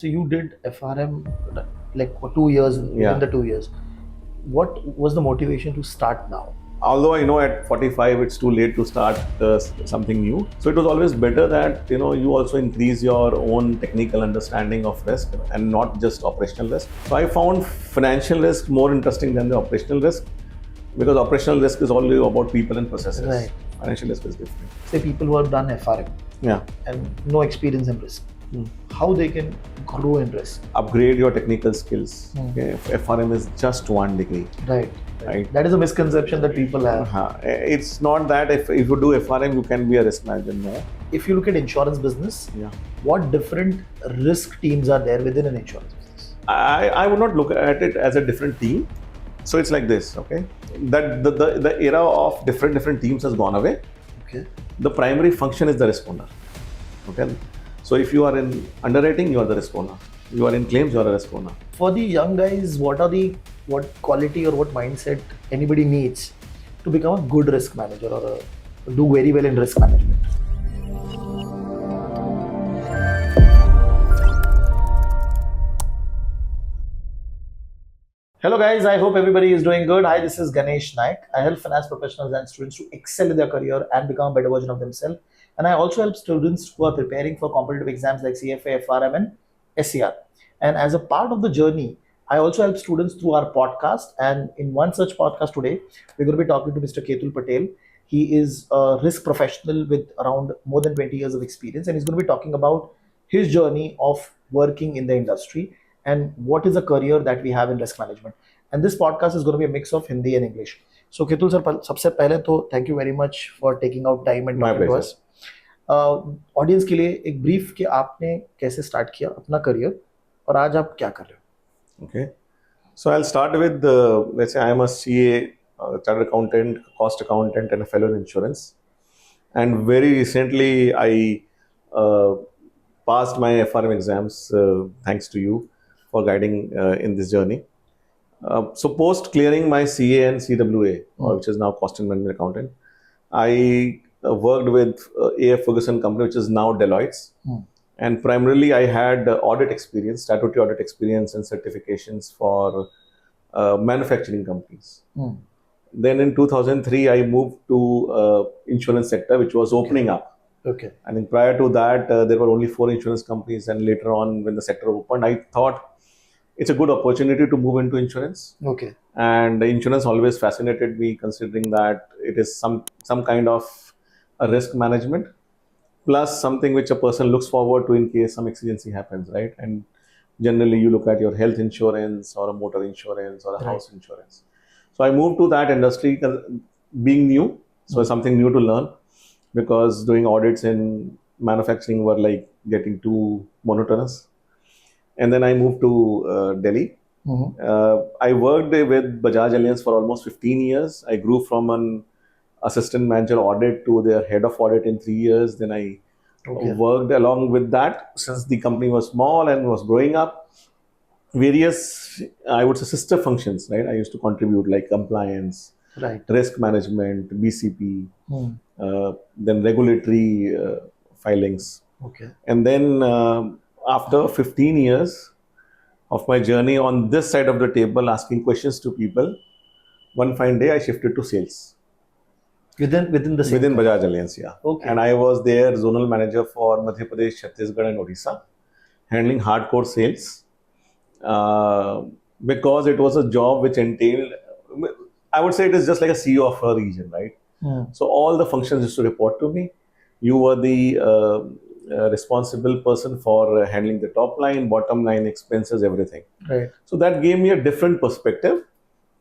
So you did FRM like for 2 years, within the 2 years. What was the motivation to start now? Although I know at 45 it's too late to start something new, so it was always better that you also increase your own technical understanding of risk and not just operational risk. So I found financial risk more interesting than the operational risk, because operational risk is only about people and processes. Right. Financial risk is different. Say people who have done FRM Yeah. and no experience in risk, how they can grow in risk? Upgrade your technical skills. Okay? FRM is just 1 degree. Right. Right. That is a misconception that people have. It's not that if you do FRM you can be a risk manager. No. If you look at insurance business, Yeah. what different risk teams are there within an insurance business? I would not look at it as a different team. So it's like this, okay? That the era of different teams has gone away. Okay. The primary function is the risk owner. Okay. So if you are in underwriting, you are the risk owner. You are in claims, you are a risk owner. For the young guys, what quality or what mindset anybody needs to become a good risk manager or do very well in risk management? Hello guys, I hope everybody is doing good. Hi, this is Ganesh Naik. I help finance professionals and students to excel in their career and become a better version of themselves. And I also help students who are preparing for competitive exams like CFA, FRM and SCR. And as a part of the journey, I also help students through our podcast. And in one such podcast today, we're going to be talking to Mr. Ketul Patel. He is a risk professional with around more than 20 years of experience. And he's going to be talking about his journey of working in the industry and what is a career that we have in risk management. And this podcast is going to be a mix of Hindi and English. So Ketul sir, सबसे पहले तो thank you very much for taking out time and My talking to pleasure. us. Audience के लिए एक brief कि आपने कैसे start किया अपना करियर और आज आप क्या कर रहे हो? Okay. So I'll start with let's say I am a CA, chartered accountant, cost accountant, and a fellow in insurance. And very recently I uh, passed my FRM exams, thanks to you for guiding in this journey. So post clearing my CA and CWA, which is now cost and management accountant, I worked with AF Ferguson company, which is now Deloitte's. And primarily I had audit experience, statutory audit experience and certifications for manufacturing companies. Then in 2003, I moved to insurance sector, which was opening up. Okay. I think prior to that, there were only 4 insurance companies. And later on, when the sector opened, I thought it's a good opportunity to move into insurance. Okay. And insurance always fascinated me, considering that it is some kind of a risk management plus something which a person looks forward to in case some exigency happens, right? And generally you look at your health insurance or a motor insurance or a house insurance. So I moved to that industry being new, so something new to learn, because doing audits in manufacturing were like getting too monotonous. And then I moved to Delhi. I worked with Bajaj Allianz for almost 15 years. I grew from an assistant manager audit to their head of audit in 3 years. Then I worked along with that, since the company was small and was growing up. Various, I would say, sister functions, right? I used to contribute like compliance, risk management, BCP, then regulatory filings. Okay. And then after 15 years of my journey on this side of the table, asking questions to people, one fine day I shifted to sales. Within Bajaj Allianz, yeah. Okay. And I was their zonal manager for Madhya Pradesh, Chhattisgarh, and Odisha, handling hardcore sales, because it was a job which entailed, I would say it is just like a CEO of a region, right? So all the functions used to report to me. You were the responsible person for handling the top line, bottom line, expenses, everything. Right. So that gave me a different perspective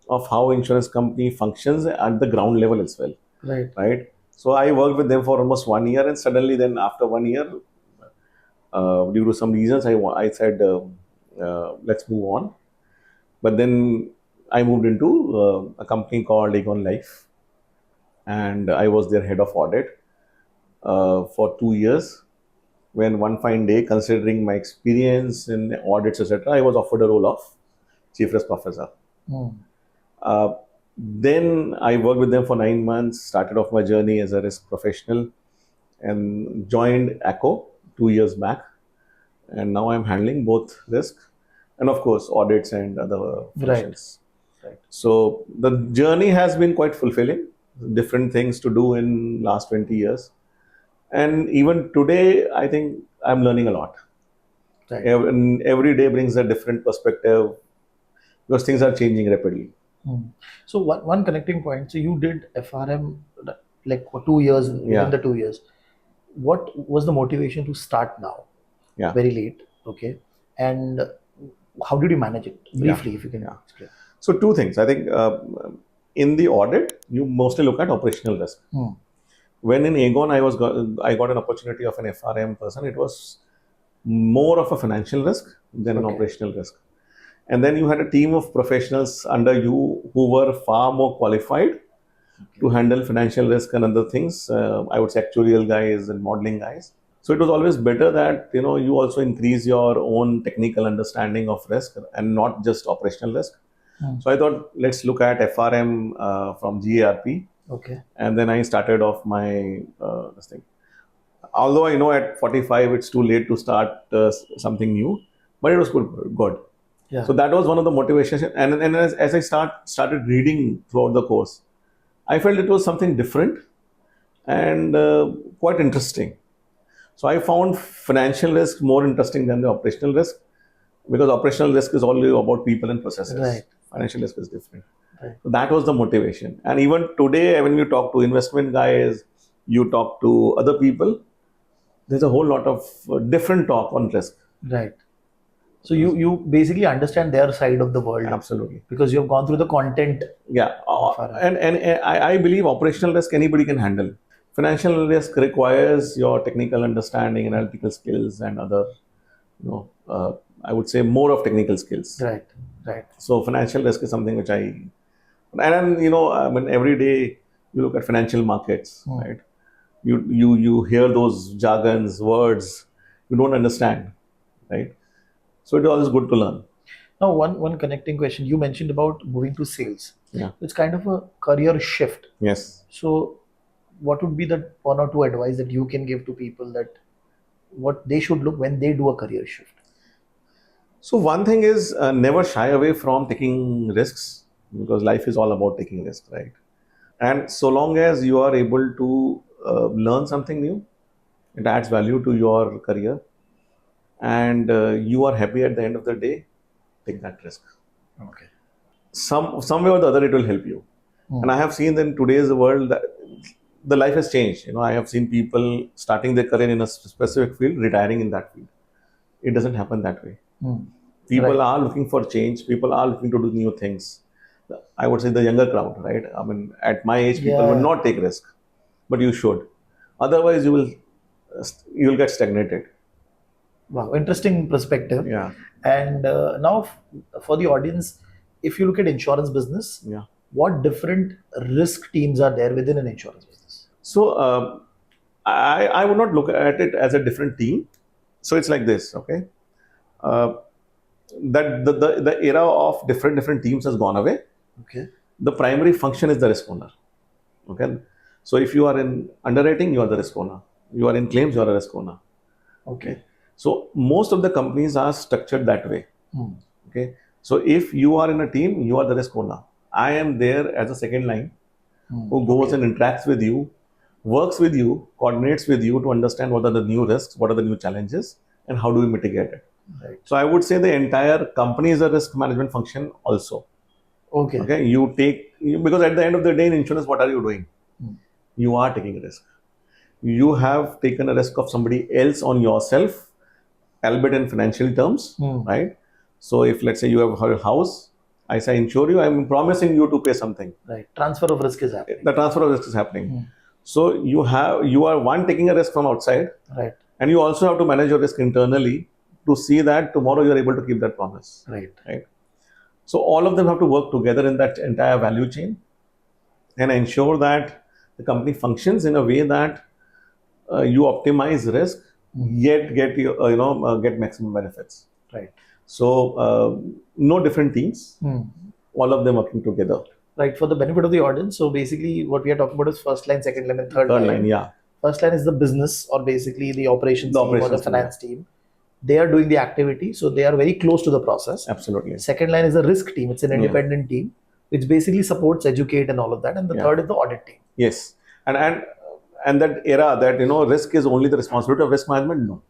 of how insurance company functions at the ground level as well. Right. So I worked with them for almost 1 year, and suddenly then after 1 year, due to some reasons, I said, let's move on. But then I moved into a company called Aegon Life, and I was their head of audit for 2 years. When one fine day, considering my experience in audits, etc., I was offered a role of chief risk officer. Then I worked with them for 9 months, started off my journey as a risk professional, and joined ACO 2 years back. and now I'm handling both risk and of course audits and other functions. Right. So the journey has been quite fulfilling. Different things to do in last 20 years, and even today, I think I'm learning a lot. Right. And every day brings a different perspective because things are changing rapidly. So one connecting point. So you did FRM like for 2 years. Within Yeah. the 2 years, what was the motivation to start now? Yeah. Very late. Okay. And how did you manage it? Briefly, if you can explain. So two things. I think in the audit, you mostly look at operational risk. When in Aegon, I got an opportunity of an FRM person. It was more of a financial risk than an Okay. operational risk. And then you had a team of professionals under you who were far more qualified to handle financial risk and other things. I would say actuarial guys and modeling guys. So it was always better that you also increase your own technical understanding of risk and not just operational risk. So I thought, let's look at FRM from GARP. Okay. And then I started off my this thing. Although I know at 45 it's too late to start something new, but it was good. Yeah. So that was one of the motivations. And as I started reading throughout the course, I felt it was something different and quite interesting. So I found financial risk more interesting than the operational risk, because operational risk is only about people and processes. Right. Financial risk is different. Right. So that was the motivation. And even today, when you talk to investment guys, you talk to other people, there's a whole lot of different talk on risk. Right. So you basically understand their side of the world. Absolutely. Because you have gone through the content. Yeah. And I believe operational risk anybody can handle. Financial risk requires your technical understanding, analytical skills, and other, I would say more of technical skills. Right. Right. So financial risk is something which I mean, every day you look at financial markets, right? You hear those jargons, words you don't understand, right? So it is always good to learn. Now, one connecting question. You mentioned about moving to sales. Yeah. It's kind of a career shift. Yes. So what would be the one or two advice that you can give to people that what they should look when they do a career shift? So one thing is never shy away from taking risks, because life is all about taking risks, right? And so long as you are able to learn something new, it adds value to your career, and you are happy at the end of the day, take that risk. Okay. Some way or the other, it will help you. And I have seen in today's world that the life has changed. I have seen people starting their career in a specific field, retiring in that field. It doesn't happen that way. People are looking for change. People are looking to do new things. I would say the younger crowd, right? I mean, at my age, people will not take risk, but you should. Otherwise, you will get stagnated. Wow, interesting perspective. Yeah. And now, for the audience, if you look at insurance business, what different risk teams are there within an insurance business? So I would not look at it as a different team. So it's like this, okay? That the era of different teams has gone away. Okay. The primary function is the risk owner. Okay. So if you are in underwriting, you are the risk owner. You are in claims, you are a risk owner. Okay. So most of the companies are structured that way. Okay. So if you are in a team, you are the risk owner. I am there as a second line who goes and interacts with you, works with you, coordinates with you to understand what are the new risks, what are the new challenges, and how do we mitigate it. Right. So I would say the entire company is a risk management function also. Okay. Okay. Because at the end of the day in insurance, what are you doing? You are taking a risk. You have taken a risk of somebody else on yourself, albeit in financial terms, right? So if let's say you have a house, I say insure you, I'm promising you to pay something. Right. Transfer of risk is happening. The transfer of risk is happening. So you are one taking a risk from outside, right? And you also have to manage your risk internally to see that tomorrow you are able to keep that promise. Right. So all of them have to work together in that entire value chain and ensure that the company functions in a way that you optimize risk, yet get maximum benefits. Right. So no different teams, all of them working together. Right. For the benefit of the audience, so basically what we are talking about is first line, second line, and third line. Yeah. First line is the business, or basically the operations team or the finance team. They are doing the activity, so they are very close to the process. Absolutely. Second line is the risk team. It's an independent team which basically supports, educate, and all of that. And the third is the audit team. Yes, and that era that risk is only the responsibility of risk management. No,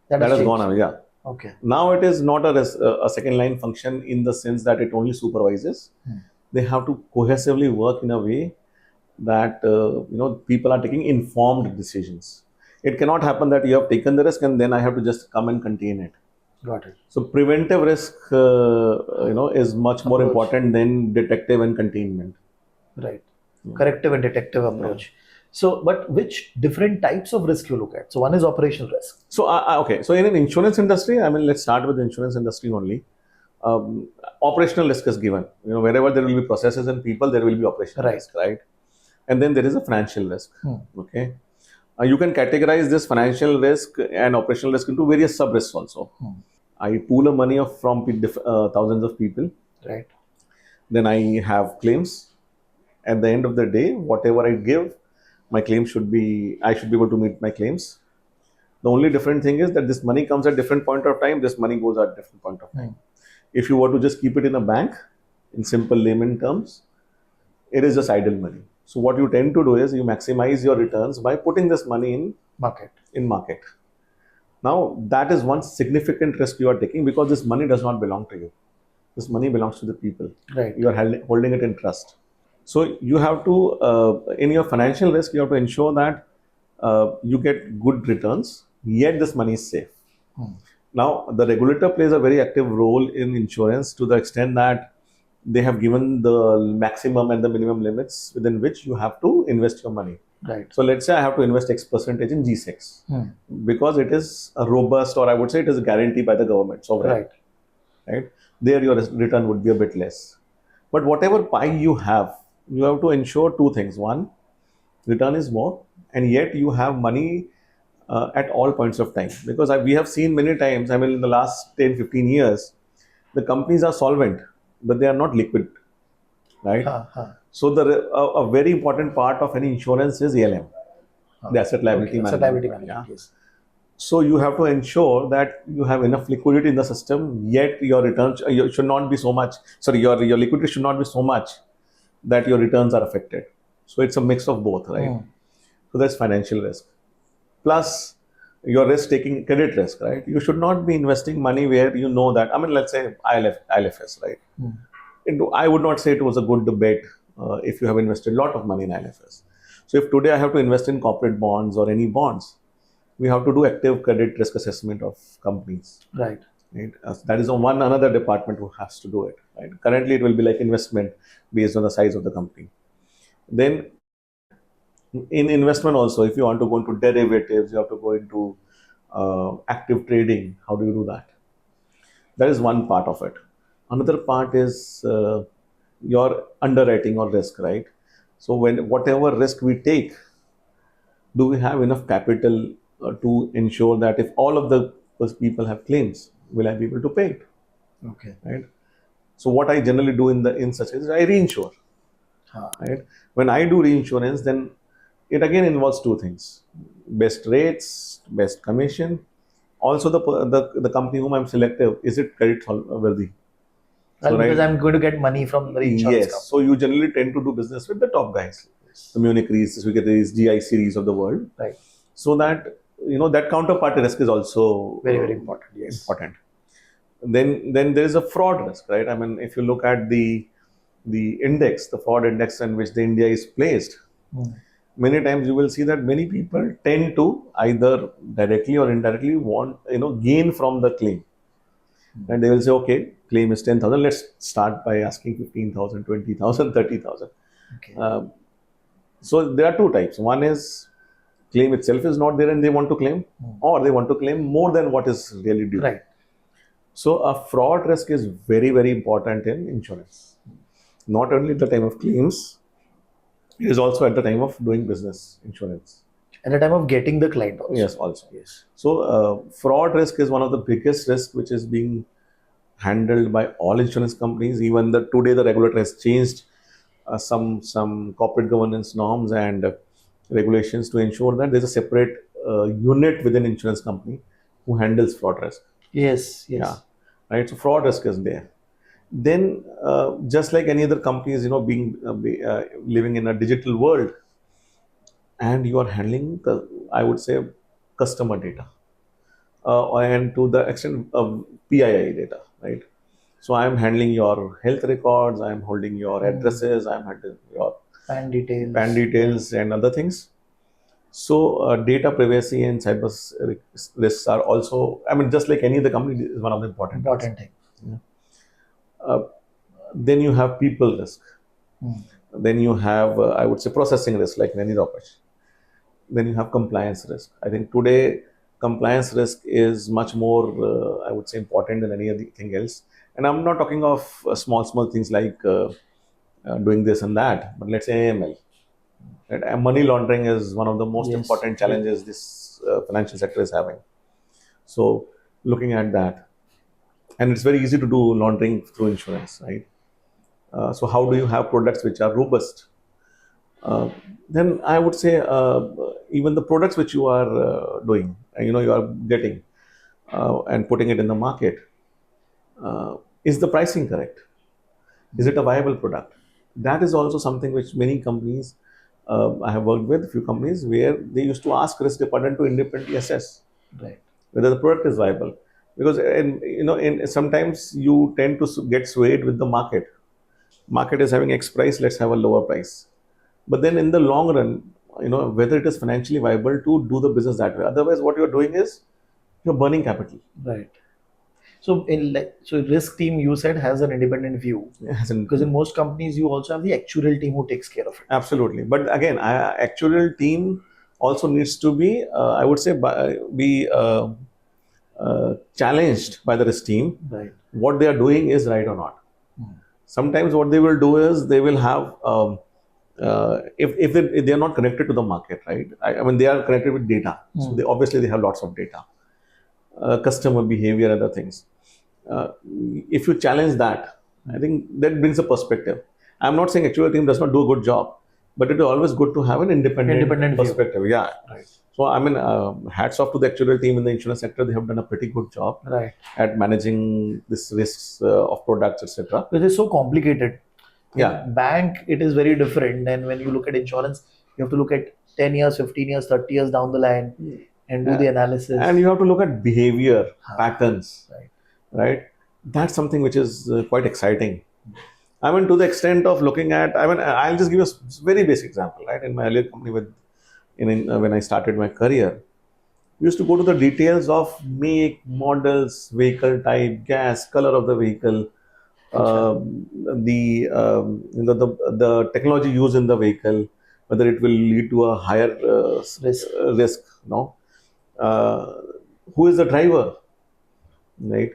that has gone away. Yeah. Okay. Now it is not a second line function in the sense that it only supervises. They have to cohesively work in a way that people are taking informed decisions. It cannot happen that you have taken the risk and then I have to just come and contain it. Got it. So preventive risk, is much more important than detective and containment. Right. Corrective and detective approach. So, but which different types of risk you look at? So one is operational risk. So, okay. So in an insurance industry, let's start with the insurance industry only. Operational risk is given. Wherever there will be processes and people, there will be operational risk, right? And then there is a financial risk. Okay. You can categorize this financial risk and operational risk into various sub risks also. I pool a money from thousands of people. Right. Then I have claims. At the end of the day, whatever I give, my claim I should be able to meet my claims. The only different thing is that this money comes at different point of time. This money goes at different point of time. If you were to just keep it in a bank, in simple layman terms, it is just idle money. So what you tend to do is you maximize your returns by putting this money in market. Now that is one significant risk you are taking because this money does not belong to you. This money belongs to the people. Right. You are holding it in trust. So you have to, in your financial risk, you have to ensure that you get good returns, yet this money is safe. Now, the regulator plays a very active role in insurance to the extent that they have given the maximum and the minimum limits within which you have to invest your money. Right. So let's say I have to invest X percentage in G6 because it is a robust, or I would say it is a guarantee by the government. So right. There your return would be a bit less. But whatever pie you have to ensure two things. One, return is more, and yet you have money at all points of time. Because we have seen many times, in the last 10, 15 years, the companies are solvent, but they are not liquid, right? So a very important part of any insurance is ALM, the asset liability management. Yes. So you have to ensure that you have enough liquidity in the system, yet your returns should not be so much. Sorry, your liquidity should not be so much that your returns are affected. So it's a mix of both, right? So that's financial risk. Plus your risk-taking credit risk, right? You should not be investing money where you know that, let's say ILFS, right? I would not say it was a good bet if you have invested a lot of money in ILFS. So if today I have to invest in corporate bonds or any bonds, we have to do active credit risk assessment of companies. Right. That is another department who has to do it. Right? Currently, it will be like investment based on the size of the company. Then, in investment also, if you want to go into derivatives, you have to go into active trading. How do you do that? That is one part of it. Another part is your underwriting or risk, right? So whatever risk we take, do we have enough capital to ensure that if all of the people have claims, will I be able to pay it? Okay. Right. So what I generally do in such cases, I reinsure. Right. When I do reinsurance, then it again involves two things: best rates, best commission. Also, the company whom I'm selective, is it credit worthy? So, because I'm going to get money from the insurance company. So you generally tend to do business with the top guys, the Munich Re's, the GI series of the world. Right. So that that counterparty risk is also very, very important. Yes. Important. Then there is a fraud risk, right? If you look at the index, the fraud index in which the India is placed, many times you will see that many people tend to either directly or indirectly want gain from the claim, and they will say, okay, claim is 10,000. Let's start by asking 15,000, 20,000, 30,000. Okay. So there are two types. One is claim itself is not there and they want to claim, or they want to claim more than what is really due. Right. So a fraud risk is very, very important in insurance. Not only at the time of claims, it is also at the time of doing business insurance. At the time of getting the client also. Yes, also. Yes. So fraud risk is one of the biggest risks which is being handled by all insurance companies. Even today the regulator has changed some corporate governance norms and regulations to ensure that there's a separate unit within insurance company who handles fraud risk. Yes. Yeah, right. So fraud risk is there. Then, just like any other companies, being living in a digital world, and you are handling the, I would say, customer data, and to the extent of PII data, right? So I am handling your health records, I am holding your addresses, I am handling your PAN details and other things. So data privacy and cyber risks are also, I mean, just like any other company, is one of the important thing. Yeah. Then you have people risk. Then you have, I would say, processing risk, like many Rakesh. Then you have compliance risk. I think today compliance risk is much more, I would say, important than anything else. And I'm not talking of small things like doing this and that, but let's say AML. Right? And money laundering is one of the most important challenges this financial sector is having. So looking at that, and it's very easy to do laundering through insurance, right? So how do you have products which are robust? Then I would say even the products which you are doing, you are getting and putting it in the market, is the pricing correct? Is it a viable product? That is also something which many companies, I have worked with a few companies where they used to ask risk department to independently assess whether the product is viable. Because sometimes you tend to get swayed with the market. Market is having X price, let's have a lower price. But then in the long run, whether it is financially viable to do the business that way. Otherwise, what you're doing is you're burning capital. Right. So risk team, you said, has an independent view, because in most companies you also have the actuarial team who takes care of it. Absolutely. But again, actuarial team also needs to be, I would say, be challenged by the risk team. Right. What they are doing is right or not. Sometimes what they will do is they will have, if they are not connected to the market, right? I mean, they are connected with data. So obviously they have lots of data, customer behavior, other things. If you challenge that, I think that brings a perspective. I'm not saying actual team does not do a good job, but it is always good to have an independent perspective. View. Yeah. Right. So I mean, hats off to the actual team in the insurance sector. They have done a pretty good job at managing these risks of products, etc. It is so complicated. Yeah. Bank, it is very different. And when you look at insurance, you have to look at 10 years, 15 years, 30 years down the line and do the analysis. And you have to look at behavior patterns. Right? That's something which is quite exciting. I mean, to the extent of looking at, I mean, I'll just give you a very basic example, right? In my earlier company, when I started my career, we used to go to the details of make, models, vehicle type, gas, color of the vehicle, the technology used in the vehicle, whether it will lead to a higher risk, who is the driver, right?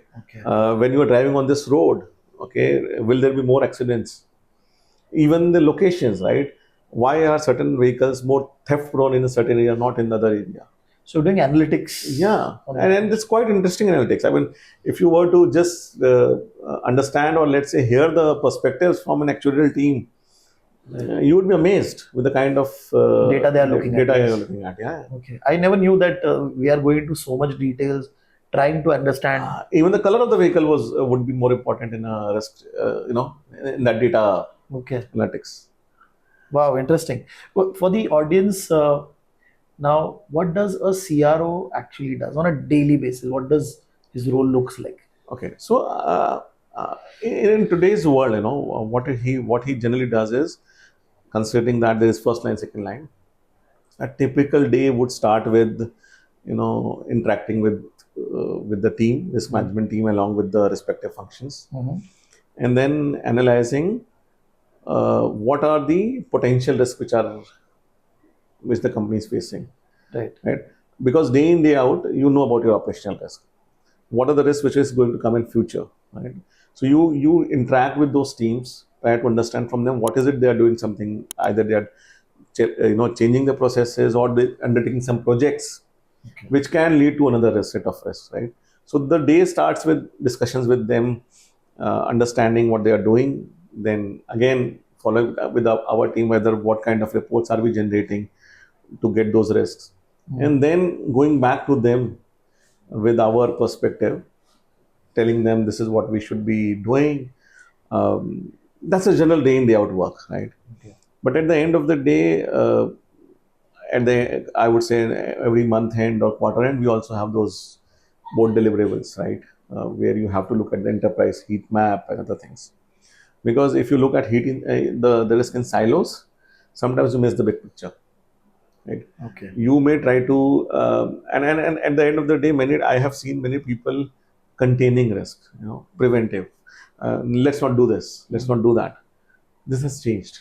When you are driving on this road, will there be more accidents? Even the locations, right? Why are certain vehicles more theft prone in a certain area, not in the other area? So doing analytics. Yeah, and it's quite interesting analytics. I mean, if you were to just understand, or let's say hear the perspectives from an actuarial team, you would be amazed with the kind of data they are looking at. Yeah. Okay. I never knew that we are going into so much details, trying to understand. Even the color of the vehicle would be more important in a risk, in that data analytics. Wow, interesting. For the audience, now, what does a CRO actually does on a daily basis? What does his role looks like? Okay, so in today's world, what he generally does is, considering that there is first line, second line, a typical day would start with, interacting with the team, risk management team, along with the respective functions, and then analyzing what are the potential risks which the company is facing. Right. Because day in, day out, you know about your operational risk. What are the risks which is going to come in future, right? So you interact with those teams, try to understand from them what is it they are doing something, either they are changing the processes or they undertaking some projects which can lead to another set of risks, right? So the day starts with discussions with them, understanding what they are doing, then again following with our team whether what kind of reports are we generating to get those risks, and then going back to them with our perspective, telling them this is what we should be doing. That's a general day in day out work, right? Okay. But at the end of the day, I would say every month end or quarter end, we also have those board deliverables, right? Where you have to look at the enterprise heat map and other things. Because if you look at the risk in silos, sometimes you miss the big picture, right? Okay. You may try to, and at the end of the day, I have seen many people containing risk, preventive. Let's not do this. Let's not do that. This has changed.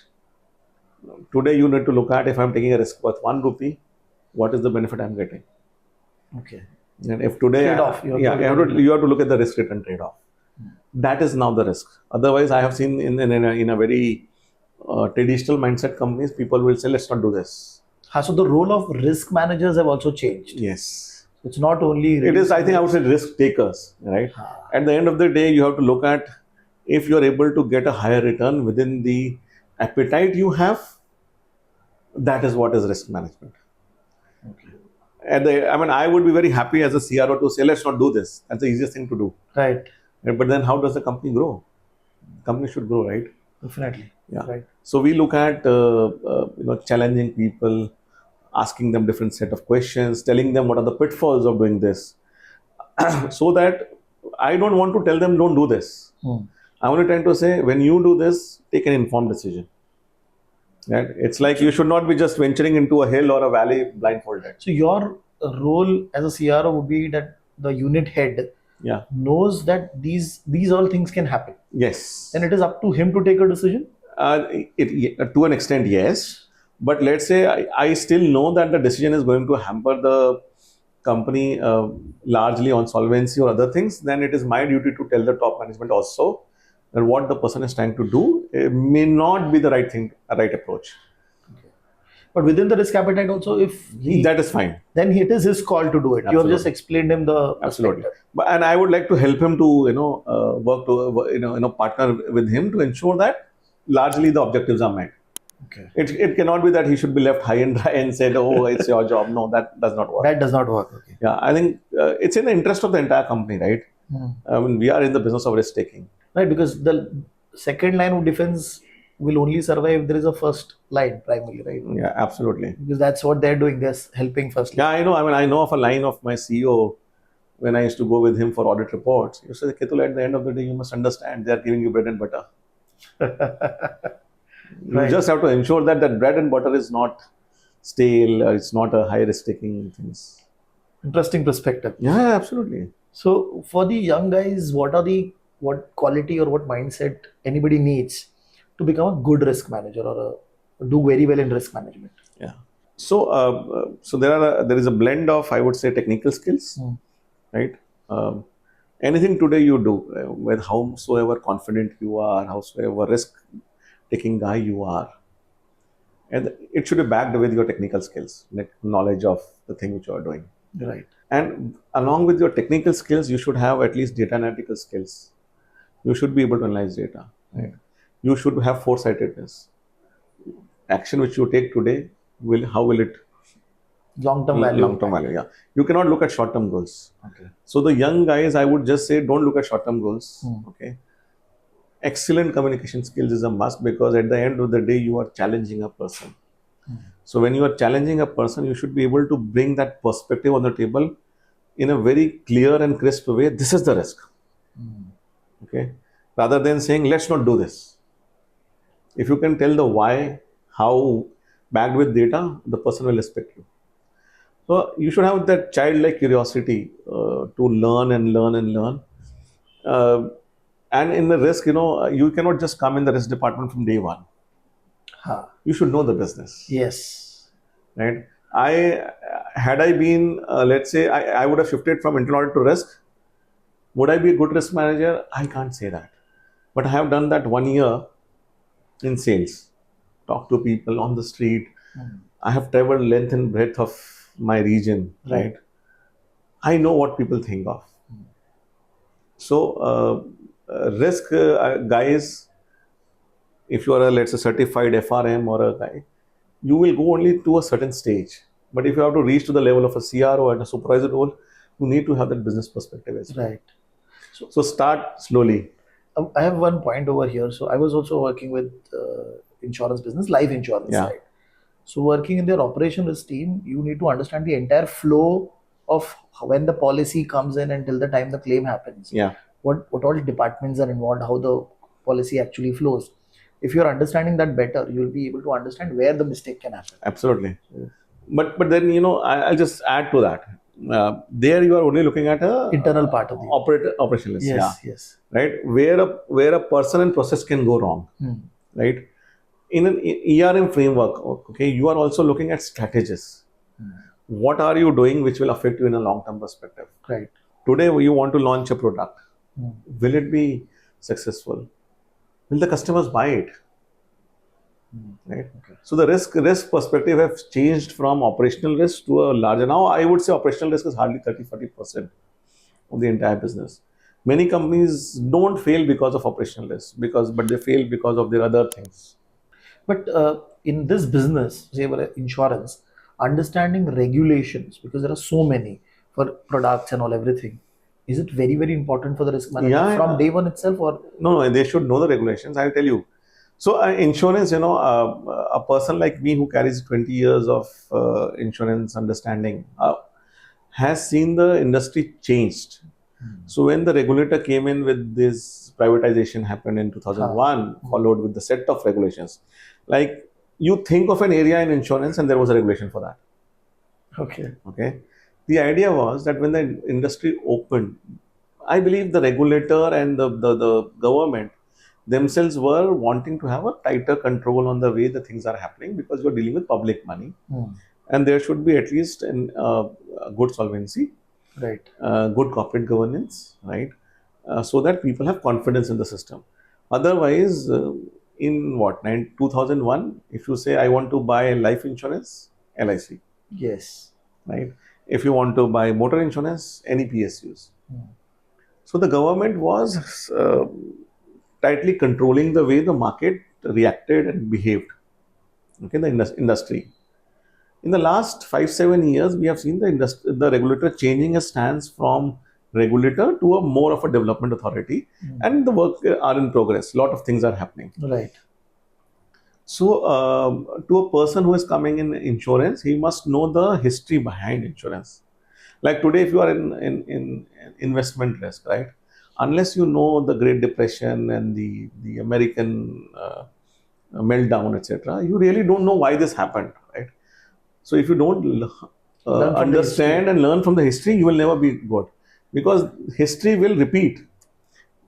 Today, you need to look at, if I'm taking a risk worth 1 rupee, what is the benefit I'm getting? Okay. And if today, Trade-off. you have to look at the risk return trade-off. That is now the risk. Otherwise, I have seen in a very traditional mindset companies, people will say, let's not do this. So the role of risk managers have also changed. Yes. It's not only... It is, I think I would say risk takers, right? At the end of the day, you have to look at if you're able to get a higher return within the appetite you have, that is what is risk management. Okay. I would be very happy as a CRO to say, let's not do this. That's the easiest thing to do. Right. But then how does the company grow? Company should grow, right? Definitely. Yeah. Right. So we look at challenging people, asking them different set of questions, telling them what are the pitfalls of doing this, so that I don't want to tell them don't do this. I'm only trying to say when you do this, take an informed decision. Right? It's like you should not be just venturing into a hill or a valley blindfolded. So your role as a CRO would be that the unit head knows that these all things can happen. Yes. And it is up to him to take a decision? To an extent, yes. But let's say I still know that the decision is going to hamper the company largely on solvency or other things. Then it is my duty to tell the top management also that what the person is trying to do may not be the right thing, a right approach. Okay. But within the risk appetite also, if that is fine, then it is his call to do it. Absolutely. You have just explained him the absolutely. And I would like to help him to work to partner with him to ensure that largely the objectives are met. Okay. It cannot be that he should be left high and dry and said, oh, it's your job. No, that does not work. That does not work. Okay. Yeah, I think it's in the interest of the entire company, right? We are in the business of risk taking. Right, because the second line of defense will only survive if there is a first line primarily, right? Yeah, absolutely. Because that's what they're doing. They're helping first line. Yeah, I know. I know of a line of my CEO when I used to go with him for audit reports. He said, Ketul, at the end of the day, you must understand they are giving you bread and butter. You just have to ensure that that bread and butter is not stale, or it's not a high risk taking things. Interesting perspective. Yeah, absolutely. So for the young guys, what quality or what mindset anybody needs to become a good risk manager or do very well in risk management? Yeah. So there is a blend of, I would say, technical skills, right? Anything today you do, with howsoever confident you are, howsoever risk-taking guy you are, and it should be backed with your technical skills, like knowledge of the thing which you are doing. Right. And along with your technical skills, you should have at least data analytical skills. You should be able to analyze data. Right? You should have foresightedness. Action which you take today, how will it? Long-term value. Long-term value, yeah. You cannot look at short-term goals. Okay. So the young guys, I would just say, don't look at short-term goals. Okay. Excellent communication skills is a must, because at the end of the day, you are challenging a person. So when you are challenging a person, you should be able to bring that perspective on the table in a very clear and crisp way. This is the risk. Okay. Rather than saying, let's not do this. If you can tell the why, how, backed with data, the person will respect you. So you should have that childlike curiosity to learn and learn and learn. And in the risk, you cannot just come in the risk department from day one. You should know the business. Yes. Right. Had I been, let's say, I would have shifted from internal audit to risk. Would I be a good risk manager? I can't say that. But I have done that 1 year in sales. Talk to people on the street. I have traveled length and breadth of my region. Right. I know what people think of. So, risk guys, if you are let's say certified FRM or a guy, you will go only to a certain stage. But if you have to reach to the level of a CRO and a supervisor role, you need to have that business perspective as well. Right. So start slowly. I have one point over here. So I was also working with insurance business, life insurance Yeah. side. So working in their operations team, you need to understand the entire flow of when the policy comes in until the time the claim happens. Yeah. What all departments are involved, how the policy actually flows. If you're understanding that better, you'll be able to understand where the mistake can happen. Absolutely. But then, I'll just add to that. There you are only looking at a Internal part of the operationalist. yes, Yeah. yes. Right. Where a person and process can go wrong. Right. In an ERM framework, okay, you are also looking at strategies. What are you doing which will affect you in a long-term perspective? Right. Today you want to launch a product. Will it be successful? Will the customers buy it? Right. Okay. So the risk perspective has changed from operational risk to a larger. Now I would say operational risk is hardly 30-40% of the entire business. Many companies don't fail because of operational risk, but they fail because of their other things. But in this business, say for insurance, understanding regulations, because there are so many for products and all everything, is it very, very important for the risk manager from day one itself? Or no, they should know the regulations. I'll tell you. So insurance, a person like me who carries 20 years of insurance understanding has seen the industry changed. So when the regulator came in with this privatization happened in 2001, followed with the set of regulations, like you think of an area in insurance and there was a regulation for that. Okay. The idea was that when the industry opened, I believe the regulator and the government themselves were wanting to have a tighter control on the way the things are happening, because you're dealing with public money and there should be at least a good solvency, right, good corporate governance, right, so that people have confidence in the system. Otherwise, in 2001, if you say I want to buy life insurance, LIC, yes, right, if you want to buy motor insurance, any PSUs. So the government was tightly controlling the way the market reacted and behaved. Okay, the industry. In the last 5-7 years, we have seen the regulator changing a stance from regulator to a more of a development authority, and the work are in progress. A lot of things are happening. Right. So, to a person who is coming in insurance, he must know the history behind insurance. Like today, if you are in investment risk, right? Unless you know the Great Depression and the American meltdown, etc., you really don't know why this happened, right? So if you don't understand and learn from the history, you will never be good, because history will repeat.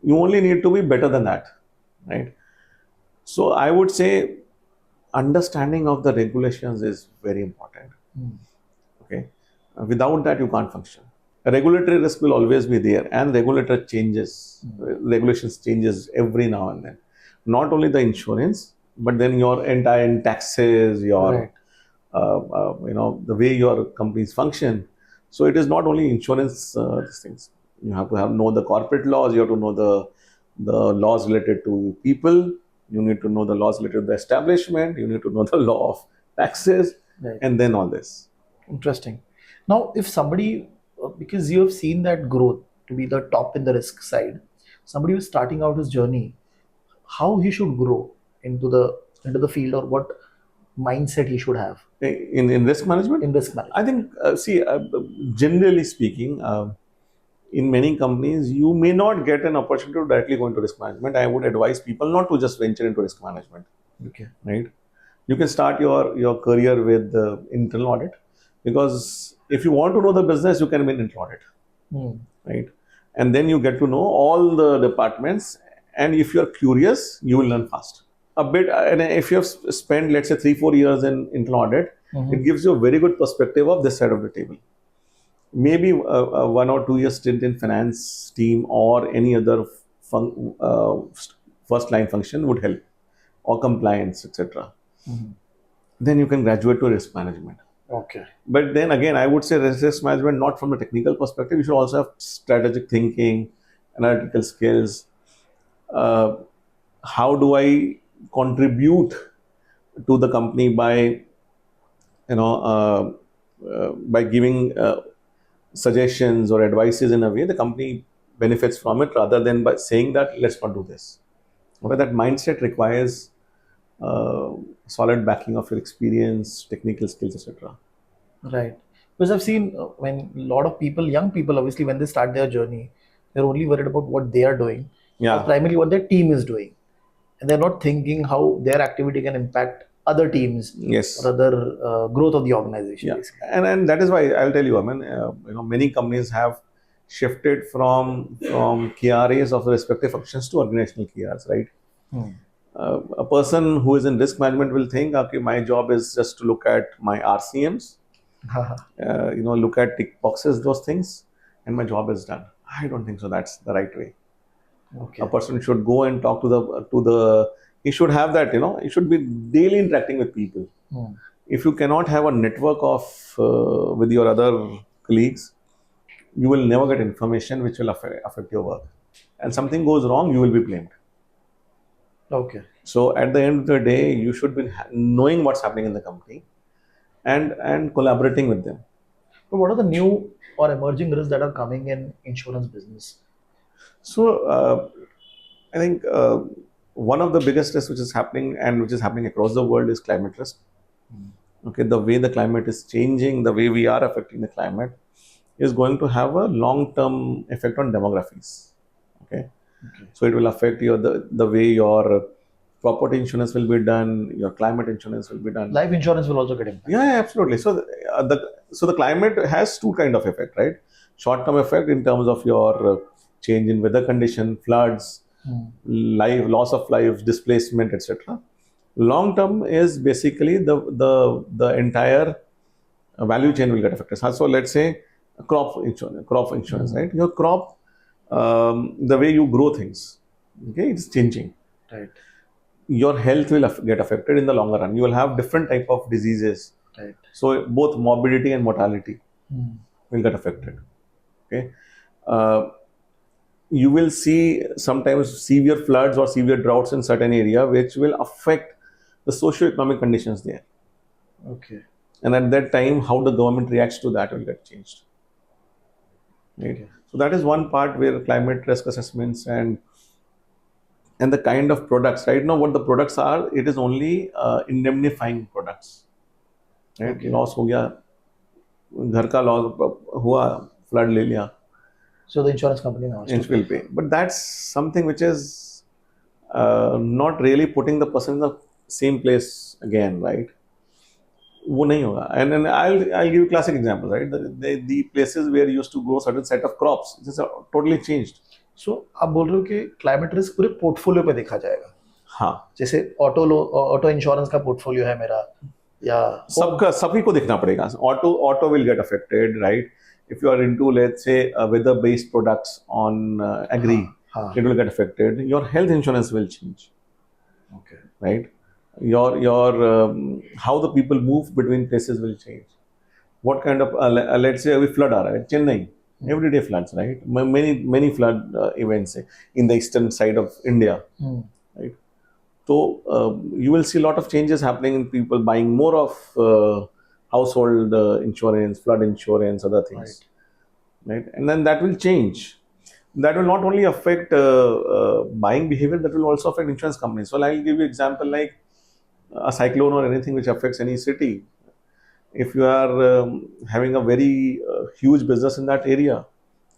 You only need to be better than that, right? So I would say understanding of the regulations is very important. Okay, without that you can't function. A regulatory risk will always be there, and regulator changes, regulations changes every now and then. Not only the insurance, but then your entire taxes, your the way your companies function. So it is not only insurance these things. You have to know the corporate laws. You have to know the laws related to people. You need to know the laws related to the establishment. You need to know the law of taxes, and then all this. Interesting. Now, if somebody, because you have seen that growth to be the top in the risk side, somebody who's starting out his journey, how he should grow into the field, or what mindset he should have in risk management? In risk management, I think, generally speaking, in many companies, you may not get an opportunity to directly go into risk management. I would advise people not to just venture into risk management. Okay. Right? You can start your career with internal audit, because if you want to know the business, you can be in internal audit. Right? And then you get to know all the departments, and if you're curious, you will learn fast. A bit, and if you have spent, let's say, 3-4 years in internal audit, it gives you a very good perspective of this side of the table. Maybe 1 or 2 years stint in finance team or any other first line function would help, or compliance, etc. Then you can graduate to risk management. Okay. But then again, I would say risk management not from a technical perspective. You should also have strategic thinking, analytical skills. How do I contribute to the company by giving suggestions or advices in a way, the company benefits from it rather than by saying that let's not do this. But that mindset requires uh, solid backing of your experience, technical skills, etc. Right. Because I've seen when a lot of people, young people, obviously, when they start their journey, they're only worried about what they are doing or Yeah. primarily what their team is doing. And they're not thinking how their activity can impact other teams or Yes. other growth of the organization, Yeah. basically. And that is why I'll tell you, I mean, many companies have shifted from KRAs of the respective functions to organizational KRs, right? Hmm. A person who is in risk management will think, okay, my job is just to look at my RCMs, look at tick boxes, those things, and my job is done. I don't think so. That's the right way. A Okay. person should go and talk to the. He should have that. He should be daily interacting with people. Hmm. If you cannot have a network of with your other colleagues, you will never get information which will affect your work. And something goes wrong, you will be blamed. Okay. So at the end of the day, you should be knowing what's happening in the company and collaborating with them. But what are the new or emerging risks that are coming in insurance business? So I think one of the biggest risks which is happening and which is happening across the world is climate risk. Okay, the way the climate is changing, the way we are affecting the climate is going to have a long-term effect on demographics. Okay, so it will affect the way your property insurance will be done, your climate insurance will be done. Life insurance will also get impacted. Yeah, absolutely. So the climate has two kind of effect, right? Short-term effect in terms of your change in weather condition, floods, loss of life, displacement, etc. Long term is basically the entire value chain will get affected. So let's say crop insurance, right? Your crop, the way you grow things, okay, it's changing. Right. Your health will get affected in the longer run. You will have different type of diseases. Right. So both morbidity and mortality will get affected. Okay. You will see sometimes severe floods or severe droughts in certain area, which will affect the socio-economic conditions there. Okay. And at that time, how the government reacts to that will get changed. Right? Okay. So that is one part where climate risk assessments and the kind of products. Right now, what the products are, it is only indemnifying products. Right? Okay. Loss हो गया, घर का loss हुआ, flood ले लिया. So the insurance company now has to Will pay. But that's something which is not really putting the person in the same place again, right? वो नहीं होगा. And then I'll give you classic examples, right? The places where you used to grow certain set of crops, this is totally changed. सो आप बोल रहे हो कि climate risk पूरे portfolio पे देखा जाएगा. हाँ. जैसे ऑटो इंश्योरेंस का पोर्टफोलियो है मेरा या सभी को देखना पड़ेगा. Auto will get affected, right? If you are into, let's say, weather-based products on agri, it will get affected. Your health insurance will change. Okay. Right? Your how the people move between places will change. What kind of let's say a flood aa raha hai, Chennai, everyday floods, right? Many flood events in the eastern side of India, right? So you will see a lot of changes happening in people buying more of household insurance, flood insurance, other things, right? And then that will change. That will not only affect buying behavior, that will also affect insurance companies. So I'll give you example like a cyclone or anything which affects any city. If you are having a very huge business in that area,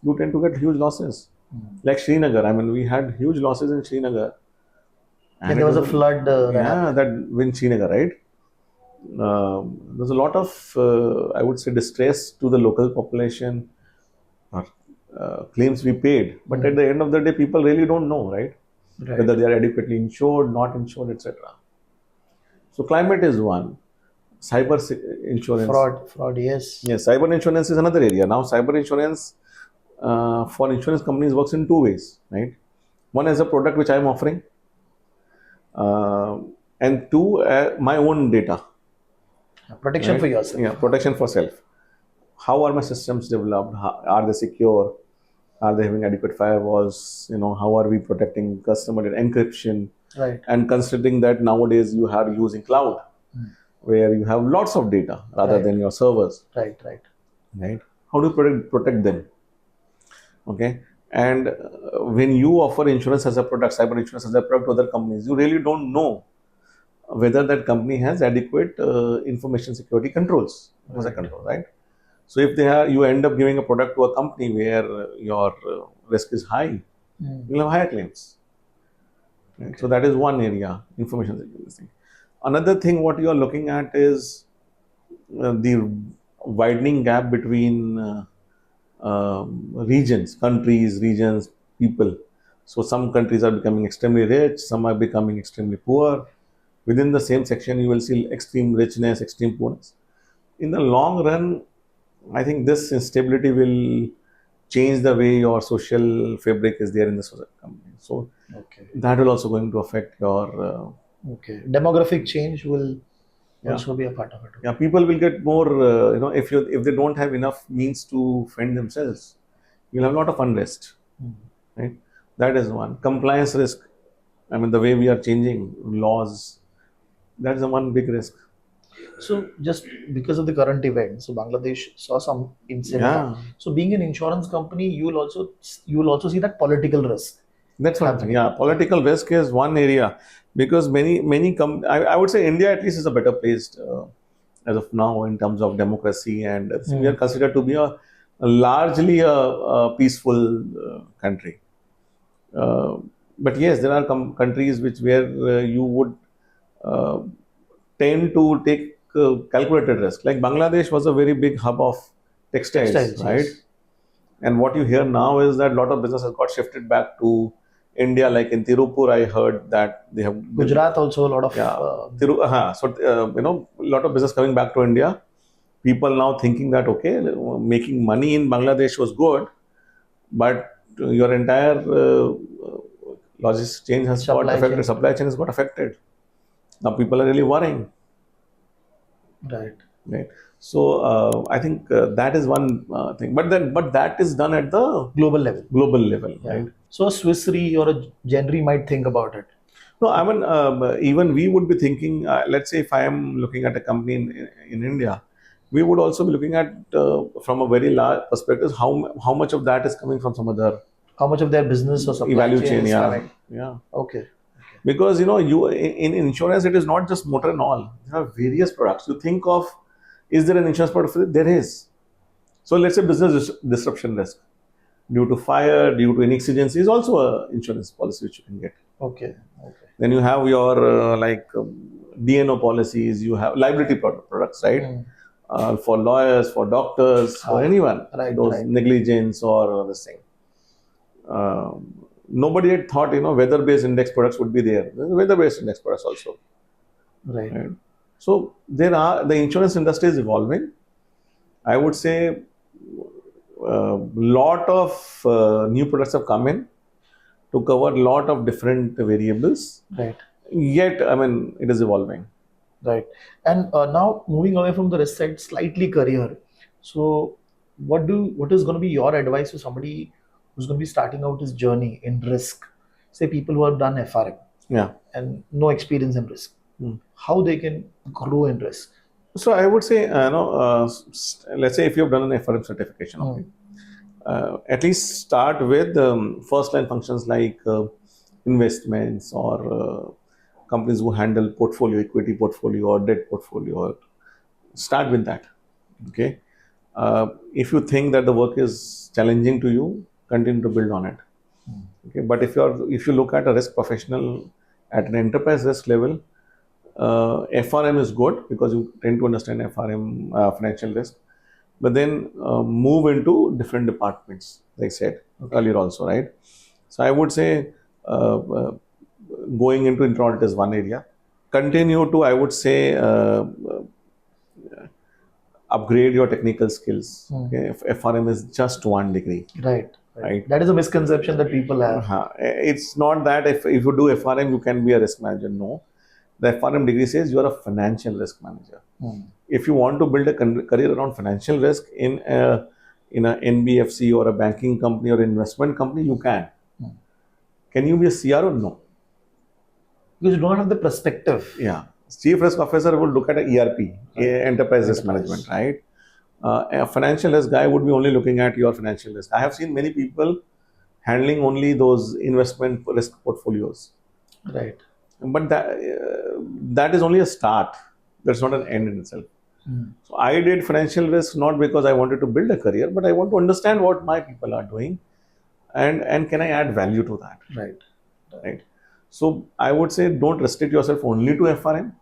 you tend to get huge losses. Like Srinagar, I mean, we had huge losses in Srinagar. And there was a flood. That in Srinagar, right? There's a lot of, I would say, distress to the local population. Claims we paid, but at the end of the day, people really don't know, right? Whether they are adequately insured, not insured, etc. So climate is one. Cyber insurance. Fraud, yes. Yes, cyber insurance is another area. Now, cyber insurance for insurance companies works in two ways, right? One is a product which I am offering, and two, my own data. Protection for yourself. Yeah, protection for self. How are my systems developed? Are they secure? Are they having adequate firewalls? How are we protecting customer data, encryption? Right. And considering that nowadays you are using cloud, where you have lots of data rather than your servers. Right. Right. How do you protect them? Okay. And when you offer insurance as a product, cyber insurance as a product to other companies, you really don't know whether that company has adequate information security controls, Right. control, right? So if you end up giving a product to a company where your risk is high, you'll have higher claims. Right? Okay. So that is one area, information security. Another thing, what you are looking at is the widening gap between regions, people. So some countries are becoming extremely rich, some are becoming extremely poor. Within the same section, you will see extreme richness, extreme poorness. In the long run, I think this instability will change the way your social fabric is there in the society company. So Okay. that will also going to affect your Okay. Demographic change will Yeah. also be a part of it. yeah. People will get more if they don't have enough means to fend themselves, you'll have a lot of unrest, right? That is one. Compliance risk. I mean, the way we are changing laws, that is the one big risk. So just because of the current event, so Bangladesh saw some incident. Yeah. So being an insurance company, you will also see that political risk. That's what I'm saying. Yeah, political risk is one area, because I would say India at least is a better placed as of now in terms of democracy, and we are considered to be a largely a peaceful country. But yes, there are countries where you would uh, tend to take calculated risk. Like Bangladesh was a very big hub of textiles, right? Yes. And what you hear now is that a lot of business has got shifted back to India. Like in Tirupur, I heard that they have Gujarat also a lot of a lot of business coming back to India. People now thinking that okay, making money in Bangladesh was good, but your entire logistics chain has got affected. Supply chain has got affected. Now people are really worrying. Right. So I think that is one thing. But that is done at the global level. Right? So a Swiss Re or a Gen Re might think about it. No, I mean, even we would be thinking, let's say if I am looking at a company in India, we would also be looking at from a very large perspective, how much of that is coming from some other, how much of their business or supply value chain. is Yeah. coming. Yeah. Okay. Because you in insurance, it is not just motor and all. There are various products. You think of, is there an insurance product? There is. So let's say business disruption risk due to fire, due to any exigency is also a insurance policy which you can get. Okay. Then you have your DNO policies. You have liability products, right? For lawyers, for doctors, for anyone. Right. Those negligence or this thing. Nobody had thought, weather-based index products would be there. There's weather-based index products also. Right. So the insurance industry is evolving. I would say a lot of new products have come in to cover a lot of different variables. Right. Yet, I mean, it is evolving. Right. And now moving away from the risk side, slightly career. So what is going to be your advice to somebody who's going to be starting out his journey in risk? Say people who have done FRM. Yeah. And no experience in risk. How they can grow in risk? So I would say, let's say if you have done an FRM certification, at least start with first line functions like investments or companies who handle portfolio, equity portfolio or debt portfolio. Start with that. Okay. If you think that the work is challenging to you, continue to build on it. Okay. But if you look at a risk professional at an enterprise risk level, FRM is good because you tend to understand FRM, financial risk, but then move into different departments, like I said earlier also, right? So I would say going into internal audit is one area. Continue to, I would say, upgrade your technical skills. Okay? If FRM is just 1 degree. Right. That is a misconception that people have. It's not that if you do FRM, you can be a risk manager. No. The FRM degree says you are a financial risk manager. If you want to build a career around financial risk in an NBFC or a banking company or investment company, you can. Can you be a CRO? No. Because you don't have the perspective. Yeah. Chief Risk Officer will look at an ERP, Enterprise Risk Management, right? A financial risk guy would be only looking at your financial risk. I have seen many people handling only those investment risk portfolios, Right. but that is only a start. That's not an end in itself. So I did financial risk not because I wanted to build a career, but I want to understand what my people are doing, and can I add value to that. Right. So I would say don't restrict yourself only to FRM.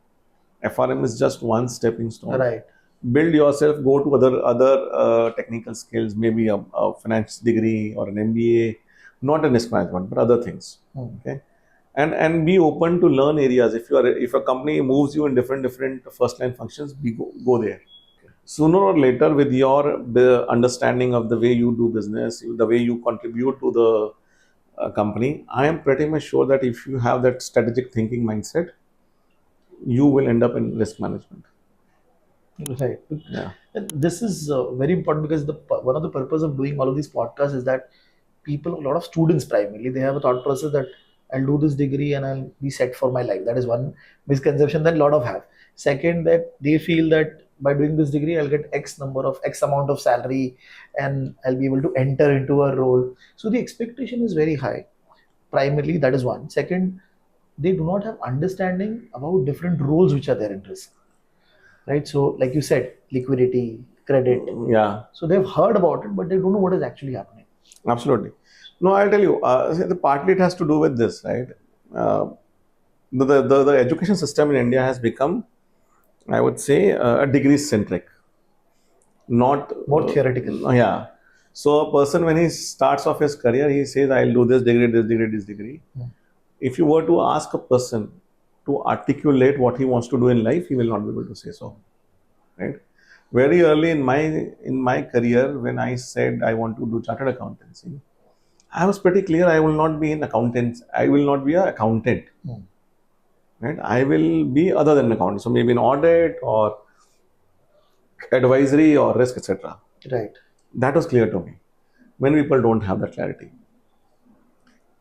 FRM is just one stepping stone. Right. Build yourself, go to other technical skills, maybe a finance degree or an MBA, not in risk management, but other things. Okay, and be open to learn areas. If a company moves you in different first line functions, go there. Sooner or later, with the understanding of the way you do business, the way you contribute to the company, I am pretty much sure that if you have that strategic thinking mindset, you will end up in risk management. Right. Yeah. And this is very important because one of the purpose of doing all of these podcasts is that people, a lot of students primarily, they have a thought process that I'll do this degree and I'll be set for my life. That is one misconception that a lot of have. Second, that they feel that by doing this degree, I'll get X amount of salary and I'll be able to enter into a role. So the expectation is very high. Primarily, that is one. Second, they do not have understanding about different roles which are there in risk. Right. So, like you said, liquidity, credit. Yeah. So they've heard about it, but they don't know what is actually happening. Absolutely. No, I'll tell you. Partly it has to do with this, right? The education system in India has become, I would say, a degree centric, not More theoretical. Yeah. So a person, when he starts off his career, he says, "I'll do this degree, this degree, this degree." If you were to ask a person to articulate what he wants to do in life, he will not be able to say so. Right? Very early in my career, when I said I want to do chartered accountancy, I was pretty clear I will not be an accountant. I will not be an accountant. Right? I will be other than an accountant. So maybe an audit or advisory or risk, etc. Right. That was clear to me. Many people don't have that clarity.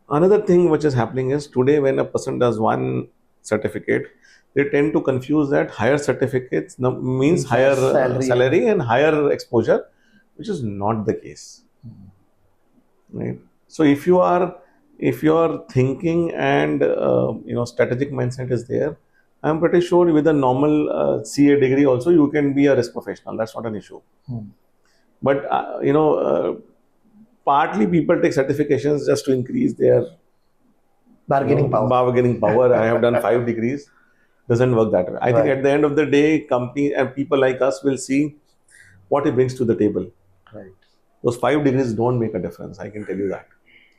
Another thing which is happening is today when a person does one certificate, they tend to confuse that higher certificates means higher salary and higher exposure, which is not the case. Right. So if your thinking and strategic mindset is there, I'm pretty sure with a normal CA degree also you can be a risk professional. That's not an issue. But partly people take certifications just to increase their bargaining power. I have done 5 degrees. Doesn't work that way. I think at the end of the day, company and people like us will see what he brings to the table. Right. Those 5 degrees don't make a difference. I can tell you that.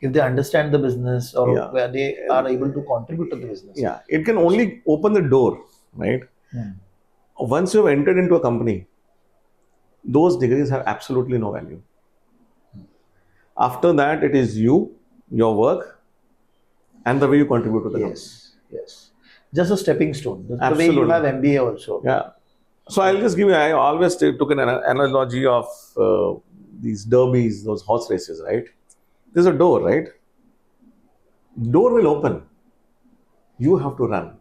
If they understand the business or where they are able to contribute to the business. Yeah, it can only open the door, right? Once you have entered into a company, those degrees have absolutely no value. After that, it is you, your work, and the way you contribute to the company. Yes. Just a stepping stone. The way you have MBA also. Yeah. So I'll just give you, I always took an analogy of these derbies, those horse races, right? There's a door, right? Door will open. You have to run.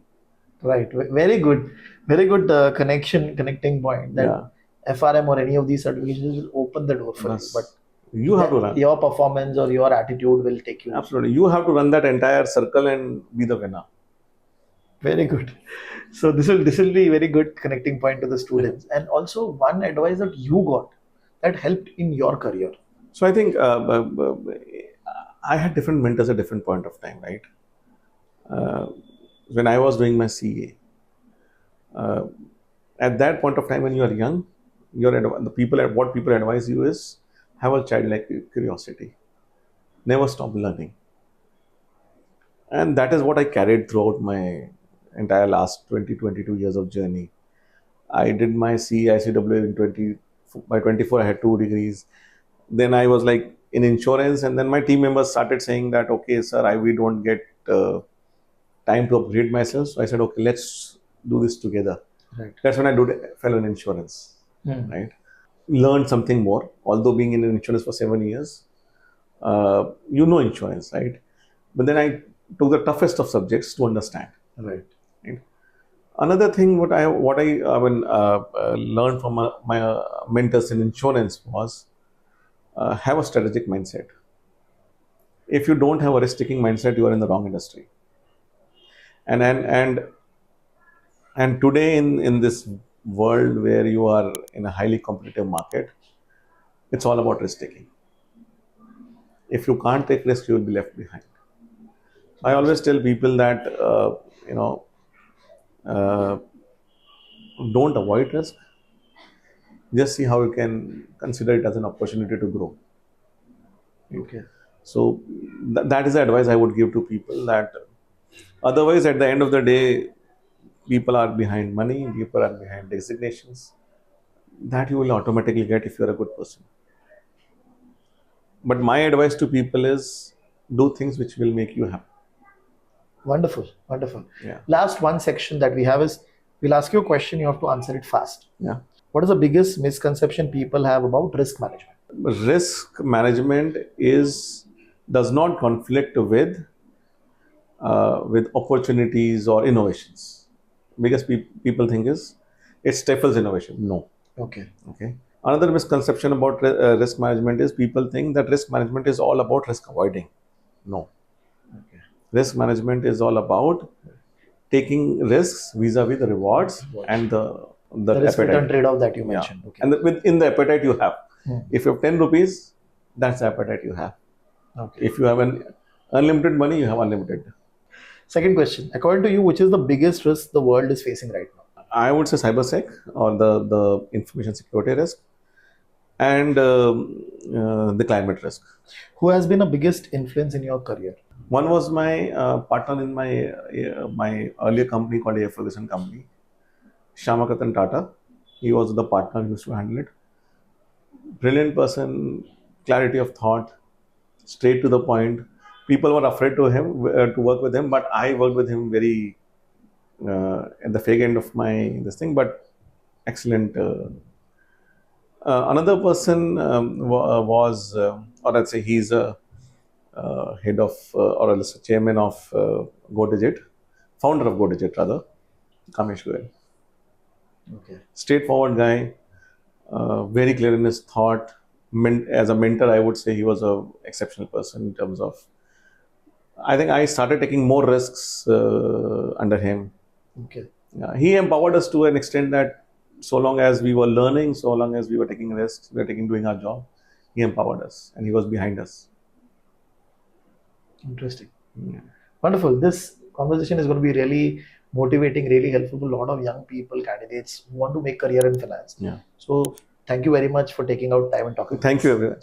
Right. Very good. Very good connecting point. That FRM or any of these certifications will open the door for you. But you have to run. Your performance or your attitude will take you. Absolutely. You have to run that entire circle and be the winner. Very good. So this will be a very good connecting point to the students. And also one advice that you got that helped in your career. So I think I had different mentors at different point of time, right? When I was doing my CA, at that point of time when you are young, what people advise you is have a childlike curiosity, never stop learning, and that is what I carried throughout my entire last 22 years of journey. I did my CA ICW by 24. I had 2 degrees. Then I was like in insurance, and then my team members started saying that, okay, sir, we don't get time to upgrade myself. So I said, okay, let's do this together. Right. That's when I fell in insurance. Right. Learned something more, although being in insurance for 7 years, insurance, right? But then I took the toughest of subjects to understand. Right. Another thing, what I learned from my mentors in insurance was have a strategic mindset. If you don't have a risk-taking mindset, you are in the wrong industry. And and and and today in this world where you are in a highly competitive market, it's all about risk-taking. If you can't take risk, you will be left behind. I always tell people that you know uh, don't avoid risk. Just see how you can consider it as an opportunity to grow. Okay. So that is the advice I would give to people. That otherwise, at the end of the day, people are behind money, people are behind designations. That you will automatically get if you are a good person. But my advice to people is do things which will make you happy. Wonderful. Wonderful. Yeah. Last one section that we have is we'll ask you a question. You have to answer it fast. Yeah. What is the biggest misconception people have about risk management? Risk management does not conflict with opportunities or innovations. Biggest people think is it stifles innovation. No. Okay. Okay. Another misconception about risk management is people think that risk management is all about risk avoiding. No. Okay. Risk management is all about taking risks vis-a-vis the rewards and the risk return appetite. trade-off that you Yeah. mentioned. Okay. And within the appetite you have. Hmm. If you have 10 rupees, that's the appetite you have. Okay. If you have an unlimited money, you have unlimited. Second question. According to you, which is the biggest risk the world is facing right now? I would say cybersec or the information security risk and the climate risk. Who has been the biggest influence in your career? One was my partner in my earlier company called A. Ferguson Company, Shah Tata. He was the partner who used to handle it. Brilliant person, clarity of thought, straight to the point. People were afraid to work with him, but I worked with him very at the fag end of this thing, but excellent. Another person was, or let's say he's a head of, or let's say chairman of GoDigit, founder of GoDigit rather, Kamesh Goyal. Okay. Straightforward guy, very clear in his thought. As a mentor, I would say he was an exceptional person in terms of. I think I started taking more risks under him. Okay. He empowered us to an extent that so long as we were learning, so long as we were taking risks, doing our job, he empowered us and he was behind us. Interesting. Yeah. Wonderful. This conversation is going to be really motivating, really helpful to a lot of young people, candidates who want to make career in finance. Yeah. So thank you very much for taking out time and talking. Thank you, everyone.